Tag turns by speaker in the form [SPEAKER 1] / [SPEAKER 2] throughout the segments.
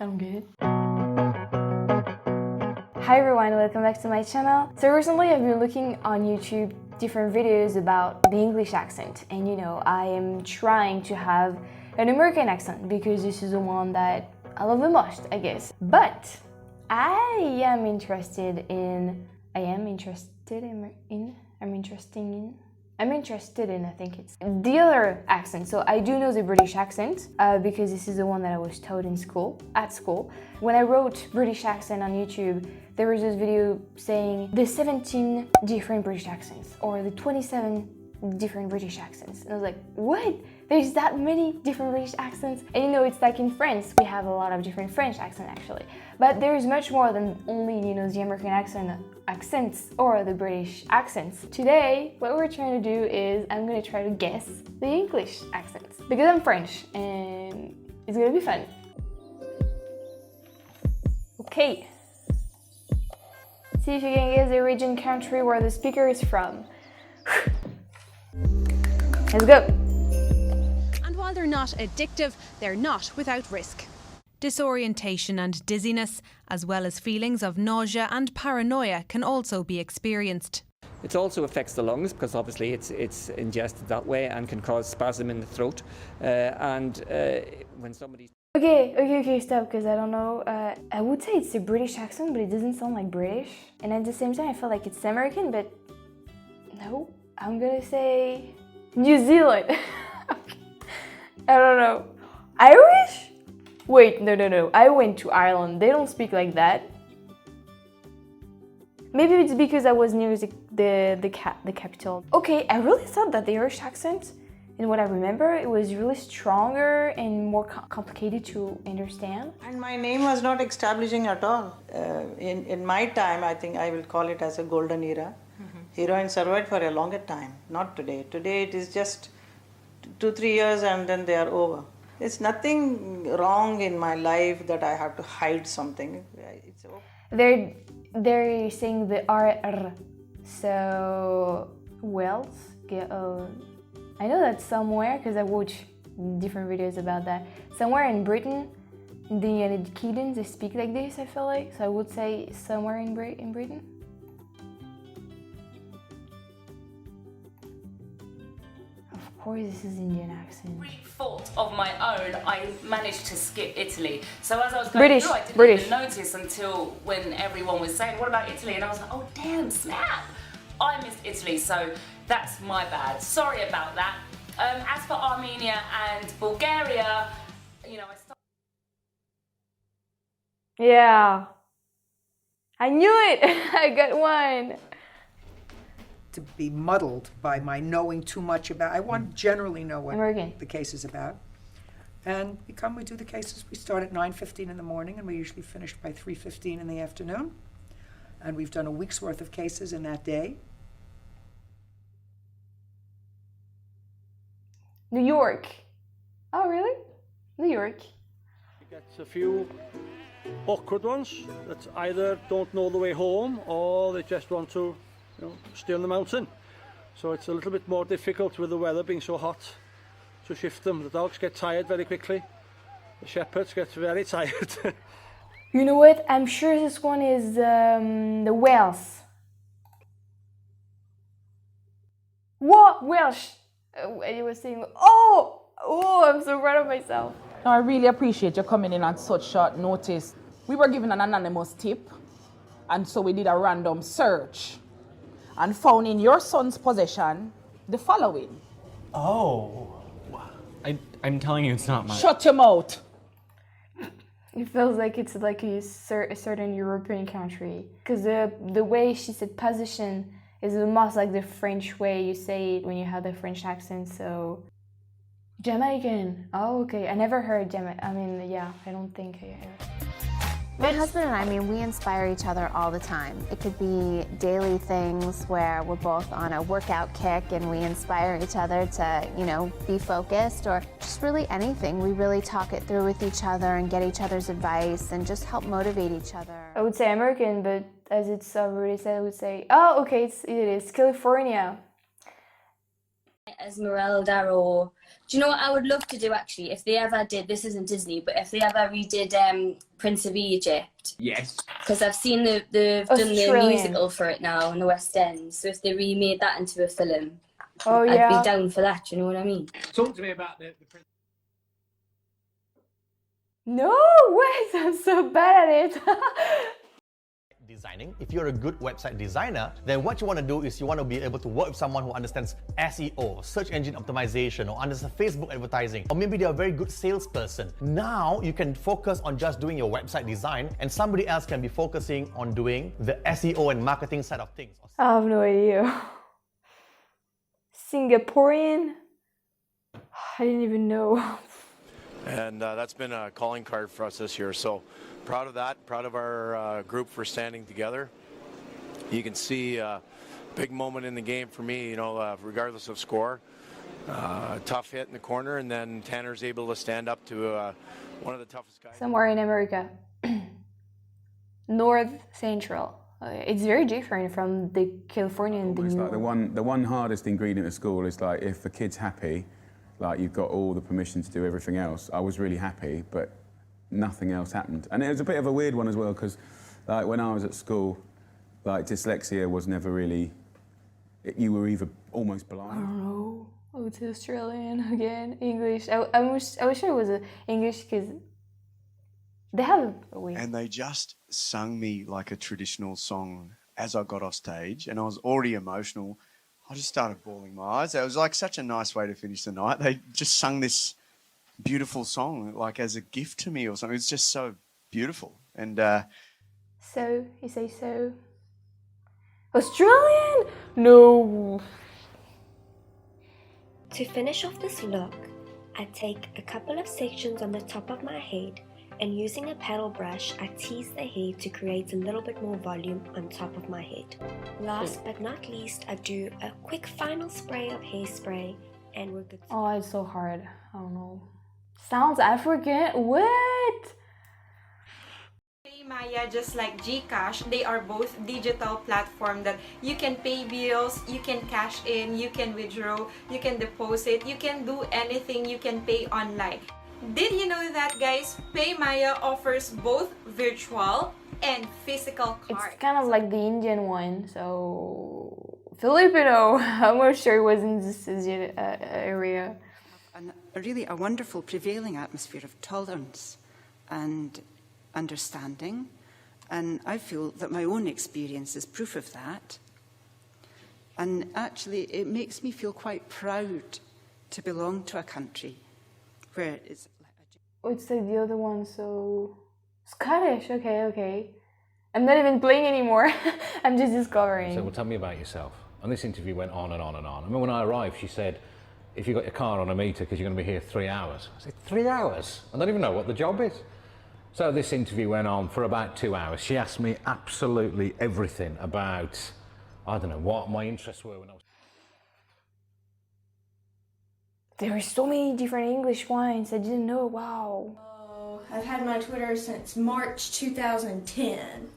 [SPEAKER 1] I don't get it. Hi everyone, welcome back to my channel. So recently I've been looking on YouTube different videos about the English accent, and you know, I am trying to have an American accent because this is the one that I love the most, I guess. But I'm interested in, I think it's the other accent. So I do know the British accent because this is the one that I was taught at school. When I wrote British accent on YouTube, there was this video saying the 17 different British accents or the 27 different British accents. And I was like, what? There's that many different British accents? And you know, it's like in France, we have a lot of different French accents actually. But there's much more than only, you know, the American accents or the British accents. Today, what we're trying to do is I'm gonna try to guess the English accents because I'm French and it's gonna be fun. Okay. See if you can guess the region, country where the speaker is from. Let's go.
[SPEAKER 2] And while they're not addictive, they're not without risk. Disorientation and dizziness, as well as feelings of nausea and paranoia, can also be experienced.
[SPEAKER 3] It also affects the lungs because obviously it's ingested that way and can cause spasm in the throat. When somebody's...
[SPEAKER 1] Okay, stop, because I don't know. I would say it's a British accent, but it doesn't sound like British. And at the same time, I feel like it's American, but no. I'm gonna say New Zealand. I don't know. Irish? Wait, no. I went to Ireland. They don't speak like that. Maybe it's because I was near the capital. Okay, I really thought that the Irish accent, in what I remember, it was really stronger and more complicated to understand.
[SPEAKER 4] And my name was not establishing at all. In my time, I think I will call it as a golden era. Heroines survived for a longer time, not today. Today it is just 2-3 years and then they are over. There's nothing wrong in my life that I have to hide something. It's okay.
[SPEAKER 1] They're saying the R. So Wales. I know that somewhere because I watch different videos about that. Somewhere in Britain, in the United Kingdom, they speak like this. I feel like so. I would say somewhere in Britain. Of course, this is Indian accent.
[SPEAKER 5] Fault of my own, I managed to skip Italy. So as I was going through, I didn't even notice until when everyone was saying, what about Italy? And I was like, oh damn, snap! I missed Italy, so that's my bad. Sorry about that. As for Armenia and Bulgaria, you know,
[SPEAKER 1] Yeah. I knew it! I got one!
[SPEAKER 6] To be muddled by my knowing too much about. I want to generally know what the case is about. And we do the cases. We start at 9:15 in the morning and we usually finish by 3:15 in the afternoon. And we've done a week's worth of cases in that day.
[SPEAKER 1] New York. Oh, really? New York.
[SPEAKER 7] You get a few awkward ones that either don't know the way home or they just want to, you know, stay on the mountain. So it's a little bit more difficult with the weather being so hot to shift them. The dogs get tired very quickly. The shepherds get very tired.
[SPEAKER 1] You know what? I'm sure this one is the Wales. What? Welsh? I was saying, oh, I'm so proud of myself.
[SPEAKER 8] I really appreciate you coming in on such short notice. We were given an anonymous tip, and so we did a random search and found in your son's possession the following.
[SPEAKER 9] Oh, I'm telling you, it's not mine.
[SPEAKER 8] Shut your mouth.
[SPEAKER 1] It feels like it's like a certain European country. Because the way she said position is almost like the French way you say it when you have the French accent, so... Jamaican. Oh, okay. I never heard Jamaican. I mean, yeah, I don't think I heard.
[SPEAKER 10] My husband and I we inspire each other all the time. It could be daily things where we're both on a workout kick and we inspire each other to, you know, be focused, or just really anything. We really talk it through with each other and get each other's advice and just help motivate each other.
[SPEAKER 1] I would say American, but as it's already said, I would say, oh, okay, it is California.
[SPEAKER 11] Esmeralda, or do you know what I would love to do actually? If they ever did, this isn't Disney, but if they ever redid Prince of Egypt.
[SPEAKER 12] Yes.
[SPEAKER 11] Because I've seen they've done the musical for it now in the West End. So if they remade that into a film, I'd be down for that. Do you know what I mean?
[SPEAKER 12] Talk to me about the Prince.
[SPEAKER 1] No, wait, I'm so bad at it.
[SPEAKER 13] Designing. If you're a good website designer, then what you want to do is you want to be able to work with someone who understands SEO, search engine optimization, or understands Facebook advertising, or maybe they're a very good salesperson. Now you can focus on just doing your website design, and somebody else can be focusing on doing the SEO and marketing side of things.
[SPEAKER 1] I have no idea. Singaporean? I didn't even know.
[SPEAKER 14] And that's been a calling card for us this year. So proud of that, proud of our group for standing together. You can see a big moment in the game for me, you know, regardless of score. Tough hit in the corner, and then Tanner's able to stand up to one of the toughest guys.
[SPEAKER 1] Somewhere in America. North Central. It's very different from the Californian.
[SPEAKER 15] It's like the one hardest ingredient of school is like if the kid's happy, like you've got all the permission to do everything else. I was really happy, but nothing else happened. And it was a bit of a weird one as well, because like when I was at school, like dyslexia was never really, you were either almost blind.
[SPEAKER 1] I don't know. I would say Australian again. English. I wish it was English, because they have a way.
[SPEAKER 16] And they just sung me like a traditional song as I got off stage, and I was already emotional. I just started bawling my eyes. It was like such a nice way to finish the night. They just sung this beautiful song like as a gift to me or something. It's just so beautiful. And
[SPEAKER 1] so you say so. Australian? No.
[SPEAKER 17] To finish off this look, I take a couple of sections on the top of my head, and using a paddle brush, I tease the hair to create a little bit more volume on top of my head. Last but not least, I do a quick final spray of hairspray, and we're good.
[SPEAKER 1] Oh, it's so hard. I don't know. Sounds African. What?
[SPEAKER 18] PayMaya, just like GCash, they are both digital platform that you can pay bills, you can cash in, you can withdraw, you can deposit, you can do anything, you can pay online. Did you know that, guys? PayMaya offers both virtual and physical cards.
[SPEAKER 1] It's kind of like the Indian one, so Filipino. I'm not sure it was in this area.
[SPEAKER 19] And really a wonderful prevailing atmosphere of tolerance and understanding, and I feel that my own experience is proof of that. And actually, it makes me feel quite proud to belong to a country where it's
[SPEAKER 1] like the other one, so Scottish. Okay. I'm not even playing anymore. I'm just discovering.
[SPEAKER 20] So, well, tell me about yourself. And this interview went on and on and on. I mean, when I arrived, she said, "If you got your car on a meter, because you're going to be here 3 hours." I said, 3 hours? I don't even know what the job is. So this interview went on for about 2 hours. She asked me absolutely everything about, I don't know, what my interests were when I was.
[SPEAKER 1] There are so many different English ones. I didn't know. Wow.
[SPEAKER 21] I've had my Twitter since March 2010.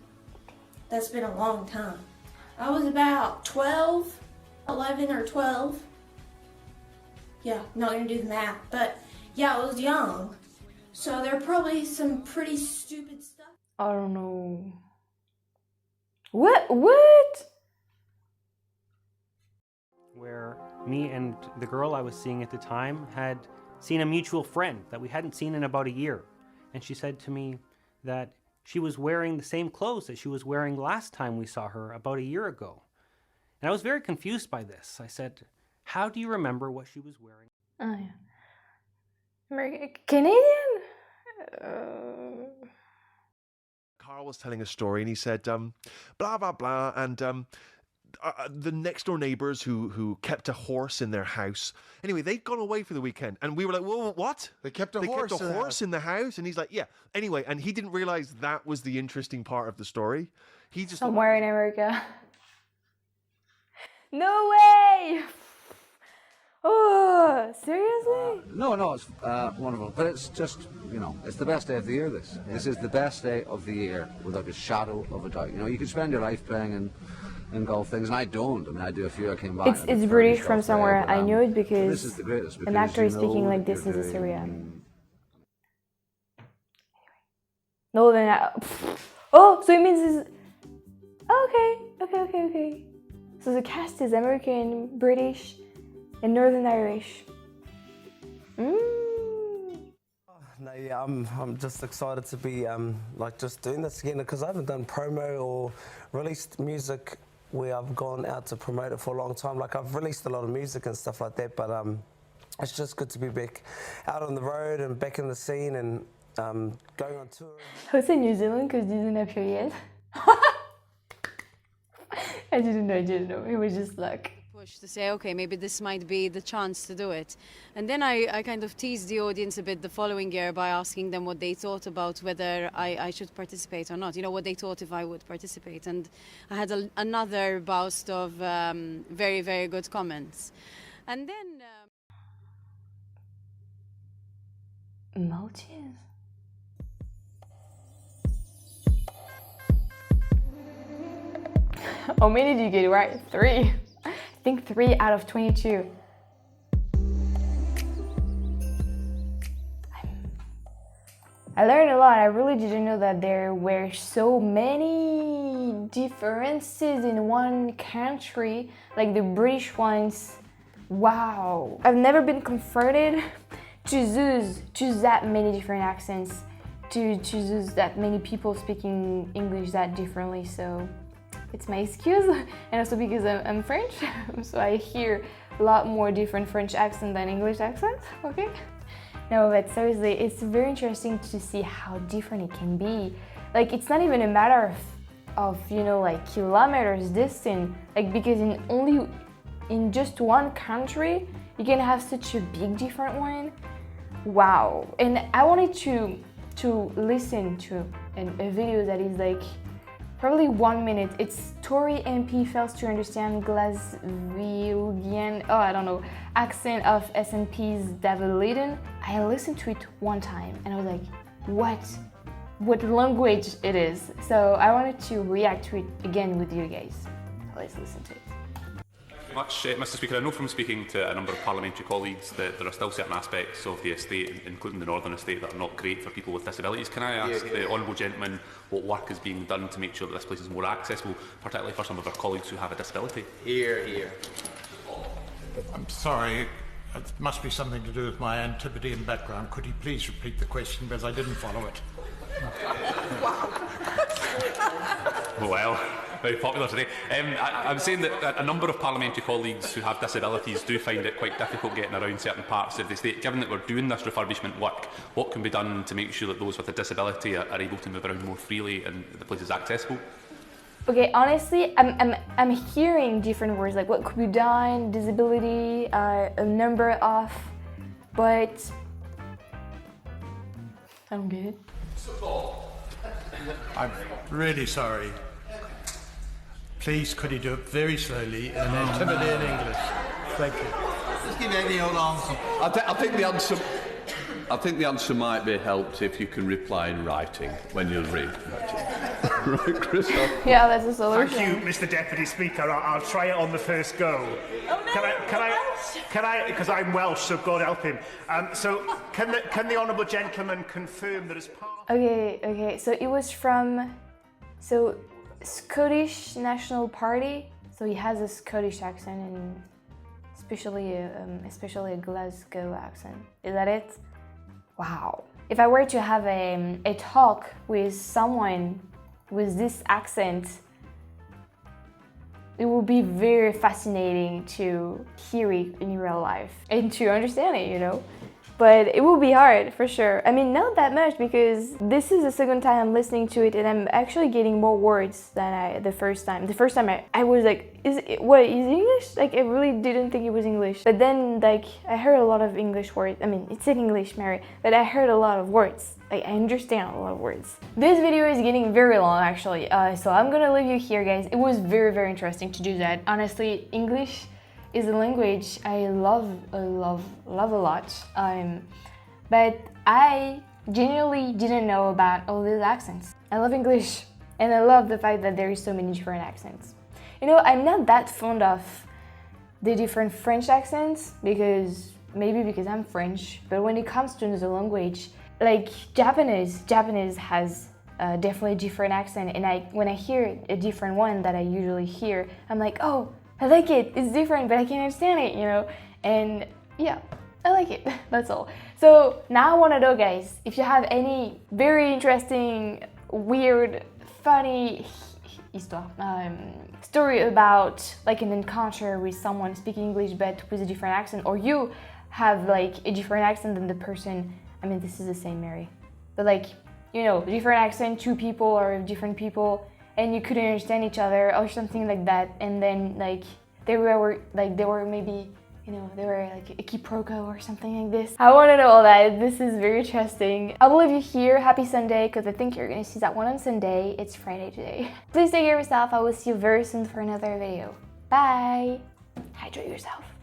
[SPEAKER 21] That's been a long time. I was about 11 or 12. Yeah, not gonna do the math, but yeah, I was young. So there are probably some pretty stupid stuff.
[SPEAKER 1] I don't know. What?
[SPEAKER 22] Where me and the girl I was seeing at the time had seen a mutual friend that we hadn't seen in about a year. And she said to me that she was wearing the same clothes that she was wearing last time we saw her about a year ago. And I was very confused by this. I said, "How do you remember what she was wearing?"
[SPEAKER 1] Oh, yeah. Canadian?
[SPEAKER 23] Carl was telling a story and he said, blah, blah, blah, and the next door neighbours who kept a horse in their house. Anyway, they'd gone away for the weekend, and we were like, "Whoa, what?
[SPEAKER 24] They kept a
[SPEAKER 23] horse in the house?" And he's like, "Yeah." Anyway, and he didn't realise that was the interesting part of the story. He just
[SPEAKER 1] somewhere in America. No way! Oh, seriously?
[SPEAKER 25] No, it's wonderful. But it's just, it's the best day of the year, this. This is the best day of the year, without a shadow of a doubt. You can spend your life playing in golf things, and I don't. I mean, I do a few. I came back.
[SPEAKER 1] It's British from somewhere.
[SPEAKER 25] Player,
[SPEAKER 1] I knew it because
[SPEAKER 25] this is the greatest,
[SPEAKER 1] an actor is speaking like this in Syria. No, then oh, so it means it's okay. So the cast is American, British, and Northern Irish.
[SPEAKER 2] No, yeah, I'm just excited to be like just doing this again because I haven't done promo or released music where I've gone out to promote it for a long time. Like I've released a lot of music and stuff like that, but it's just good to be back out on the road and back in the scene and going on tour.
[SPEAKER 1] I was in New Zealand because didn't appear yet. I didn't know. It was just luck.
[SPEAKER 3] To say, okay, maybe this might be the chance to do it. And then I kind of teased the audience a bit the following year by asking them what they thought about whether I should participate or not, you know, what they thought if I would participate. And I had another burst of very, very good comments. And then...
[SPEAKER 1] Emojis? How many did you get right? 3. I think 3 out of 22. I learned a lot. I really didn't know that there were so many differences in one country, like the British ones. Wow. I've never been confronted to use that many different accents, to use that many people speaking English that differently, so it's my excuse, and also because I'm French, so I hear a lot more different French accent than English accent, okay? No, but seriously, it's very interesting to see how different it can be. Like, it's not even a matter of you know, like kilometers distant, like because in just one country, you can have such a big different one. Wow. And I wanted to listen to a video that is like probably 1 minute. It's Tory MP fails to understand Glaswegian, I don't know, accent of SNP's David Leydon. I listened to it one time and I was like, what language it is? So I wanted to react to it again with you guys. Let's listen to it.
[SPEAKER 4] Much, Mr. Speaker. I know from speaking to a number of parliamentary colleagues that there are still certain aspects of the estate, including the Northern Estate, that are not great for people with disabilities. Can I ask the honourable gentleman what work is being done to make sure that this place is more accessible, particularly for some of our colleagues who have a disability?
[SPEAKER 12] Here. I'm sorry, it must be something to do with my Antipodean background. Could you please repeat the question, because I didn't follow it.
[SPEAKER 4] Well, very popular today. I'm saying that a number of parliamentary colleagues who have disabilities do find it quite difficult getting around certain parts of the estate. Given that we're doing this refurbishment work, what can be done to make sure that those with a disability are able to move around more freely and the place is accessible?
[SPEAKER 1] Okay, honestly, I'm hearing different words like what could be done, disability, a number of, but I don't get it.
[SPEAKER 12] I'm really sorry. Please, could you do it very slowly in an Antipodean English? Thank you. Just give any old answer.
[SPEAKER 24] I think the answer might be helped if you can reply in writing when you'll read. Right, Chris?
[SPEAKER 1] Yeah, that's a solution.
[SPEAKER 26] Thank you, Mr. Deputy Speaker. I'll try it on the first go.
[SPEAKER 1] Oh, no,
[SPEAKER 26] can I? Because I'm Welsh, so God help him. So, can the honourable gentleman confirm that as part?
[SPEAKER 1] Okay. So it was from, Scottish National Party. So he has a Scottish accent and especially a Glasgow accent. Is that it? Wow. If I were to have a talk with someone with this accent, it would be very fascinating to hear it in real life and to understand it, you know? But it will be hard, for sure. I mean, not that much, because this is the second time I'm listening to it and I'm actually getting more words than the first time. The first time I was like, is it English? Like, I really didn't think it was English. But then, like, I heard a lot of English words. I mean, it's in English, Mary, but I heard a lot of words. Like, I understand a lot of words. This video is getting very long, actually. So I'm gonna leave you here, guys. It was very, very interesting to do that. Honestly, English is a language I love a lot. But I genuinely didn't know about all these accents. I love English, and I love the fact that there is so many different accents. You know, I'm not that fond of the different French accents because I'm French, but when it comes to another language, like Japanese has definitely a different accent, and when I hear a different one that I usually hear, I'm like, oh, I like it, it's different, but I can't understand it, you know, and yeah, I like it, that's all. So now I want to know, guys, if you have any very interesting, weird, funny story about like an encounter with someone speaking English but with a different accent, or you have like a different accent than the person, I mean, this is the same, Mary, but like, you know, different accent, two people or different people, and you couldn't understand each other or something like that, and then like they were maybe, you know, they were like a quiproquo or something like this. I want to know all that. This is very interesting. I will leave you here. Happy Sunday, because I think you're gonna see that one on Sunday. It's Friday today. Please take care of yourself. I will see you very soon for another video. Bye. Hydrate yourself.